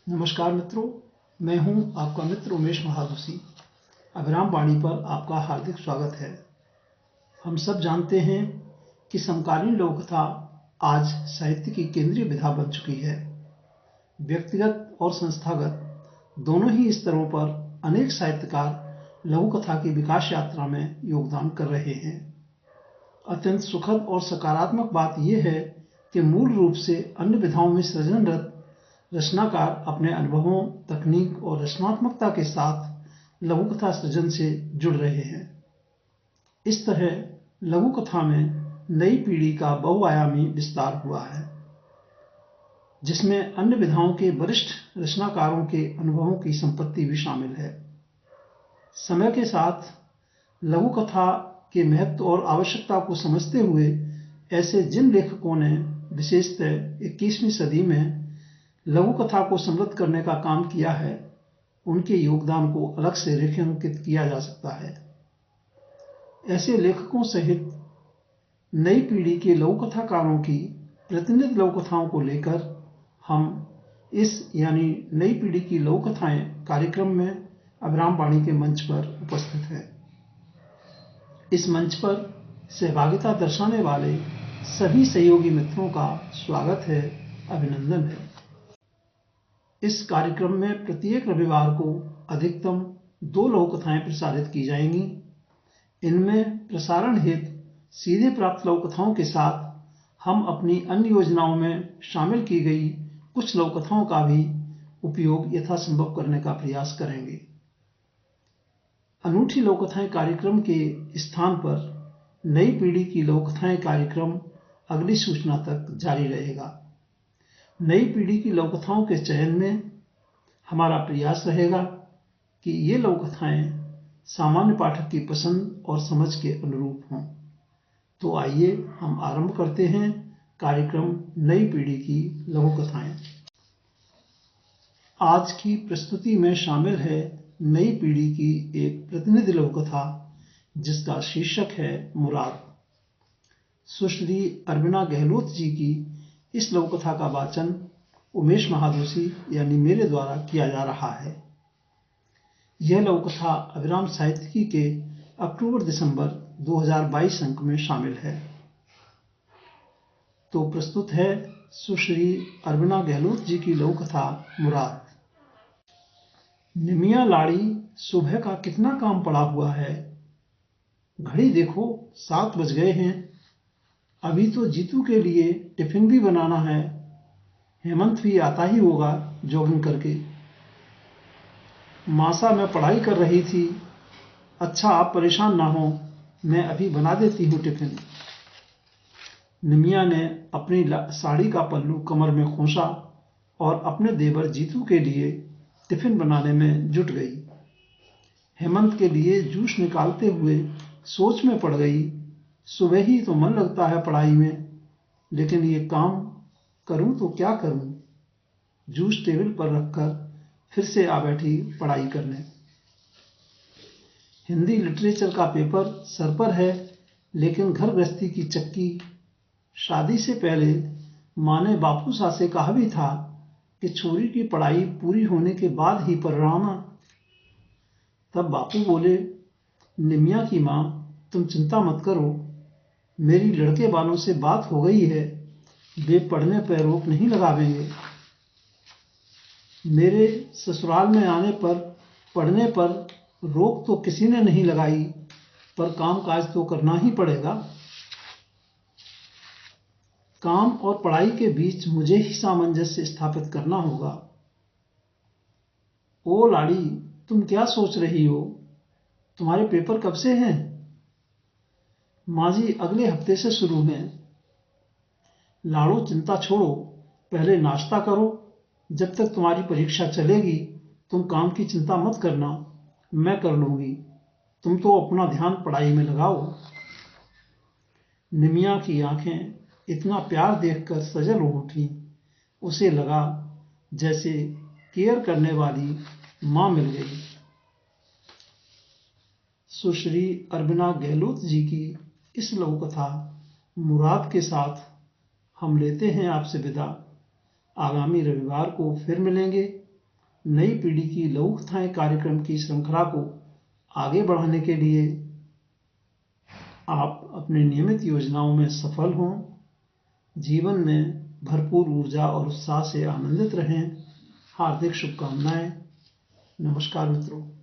नमस्कार मित्रों, मैं हूं आपका मित्र उमेश महादोशी। अभिराम वाणी पर आपका हार्दिक स्वागत है। हम सब जानते हैं कि समकालीन लोक कथा आज साहित्य की केंद्रीय विधा बन चुकी है। व्यक्तिगत और संस्थागत दोनों ही स्तरों पर अनेक साहित्यकार लघु कथा की विकास यात्रा में योगदान कर रहे हैं। अत्यंत सुखद और सकारात्मक बात यह है कि मूल रूप से अन्य विधाओं में सृजनरत रचनाकार अपने अनुभवों, तकनीक और रचनात्मकता के साथ लघु कथा सृजन से जुड़ रहे हैं। इस तरह लघु कथा में नई पीढ़ी का बहुआयामी विस्तार हुआ है, जिसमें अन्य विधाओं के वरिष्ठ रचनाकारों के अनुभवों की संपत्ति भी शामिल है। समय के साथ लघु कथा के महत्व और आवश्यकता को समझते हुए ऐसे जिन लेखकों ने विशेषतः 21वीं सदी में लघु कथा को समृद्ध करने का काम किया है, उनके योगदान को अलग से रेखांकित किया जा सकता है। ऐसे लेखकों सहित नई पीढ़ी के लघु कथाकारों की प्रतिनिधि लघु कथाओं को लेकर हम इस यानी नई पीढ़ी की लघु कथाएं कार्यक्रम में अभिराम वाणी के मंच पर उपस्थित हैं। इस मंच पर सहभागिता दर्शाने वाले सभी सहयोगी मित्रों का स्वागत है, अभिनंदन है। इस कार्यक्रम में प्रत्येक रविवार को अधिकतम 2 लघु कथाएं प्रसारित की जाएंगी। इनमें प्रसारण हेतु सीधे प्राप्त लघु कथाओं के साथ हम अपनी अन्य योजनाओं में शामिल की गई कुछ लघु कथाओं का भी उपयोग यथासंभव करने का प्रयास करेंगे। अनूठी लघु कथाएं कार्यक्रम के स्थान पर नई पीढ़ी की लघु कथाएं कार्यक्रम अगली सूचना तक जारी रहेगा। नई पीढ़ी की लघु कथाओं के चयन में हमारा प्रयास रहेगा कि ये लघु कथाएं सामान्य पाठक की पसंद और समझ के अनुरूप हों। तो आइए हम आरंभ करते हैं कार्यक्रम नई पीढ़ी की लघु कथाएं। आज की प्रस्तुति में शामिल है नई पीढ़ी की एक प्रतिनिधि लघु कथा, जिसका शीर्षक है मुराद। सुश्री अरविना गहलोत जी की इस लघु कथा का वाचन उमेश महादोशी यानी मेरे द्वारा किया जा रहा है। यह लघु कथा अभिराम साहित्यिकी के अक्टूबर-दिसंबर 2022 अंक में शामिल है। तो प्रस्तुत है सुश्री अरविना गहलोत जी की लघु कथा मुराद। निमिया लाड़ी, सुबह का कितना काम पड़ा हुआ है। घड़ी देखो, 7 बज गए हैं। अभी तो जीतू के लिए टिफिन भी बनाना है। हेमंत भी आता ही होगा जॉगिंग करके। मासा, मैं पढ़ाई कर रही थी। अच्छा, आप परेशान ना हो, मैं अभी बना देती हूँ टिफिन। निमिया ने अपनी साड़ी का पल्लू कमर में खोसा और अपने देवर जीतू के लिए टिफिन बनाने में जुट गई। हेमंत के लिए जूस निकालते हुए सोच में पड़ गई। सुबह ही तो मन लगता है पढ़ाई में, लेकिन ये काम करूं तो क्या करूं। जूस टेबल पर रखकर फिर से आ बैठी पढ़ाई करने। हिंदी लिटरेचर का पेपर सर पर है, लेकिन घर गृहस्थी की चक्की। शादी से पहले माँ ने बापू सा से कहा भी था कि छोरी की पढ़ाई पूरी होने के बाद ही परिणाम। तब बापू बोले, निमिया की माँ, तुम चिंता मत करो, मेरी लड़के वालों से बात हो गई है, वे पढ़ने पर रोक नहीं लगावेंगे। मेरे ससुराल में आने पर पढ़ने पर रोक तो किसी ने नहीं लगाई, पर काम काज तो करना ही पड़ेगा। काम और पढ़ाई के बीच मुझे ही सामंजस्य स्थापित करना होगा। ओ लाड़ी, तुम क्या सोच रही हो? तुम्हारे पेपर कब से हैं? माँ जी, अगले हफ्ते से शुरू हैं। लाड़ो, चिंता छोड़ो, पहले नाश्ता करो। जब तक तुम्हारी परीक्षा चलेगी तुम काम की चिंता मत करना, मैं कर लूंगी। तुम तो अपना ध्यान पढ़ाई में लगाओ। निमिया की आंखें इतना प्यार देखकर सजल हो उठी। उसे लगा जैसे केयर करने वाली माँ मिल गई। सुश्री अरविना गहलोत जी की इस लघु कथा मुराद के साथ हम लेते हैं आपसे विदा। आगामी रविवार को फिर मिलेंगे। नई पीढ़ी की लघु कथाएं कार्यक्रम की श्रृंखला को आगे बढ़ाने के लिए आप अपनी नियमित योजनाओं में सफल हों, जीवन में भरपूर ऊर्जा और उत्साह से आनंदित रहें। हार्दिक शुभकामनाएं। नमस्कार मित्रों।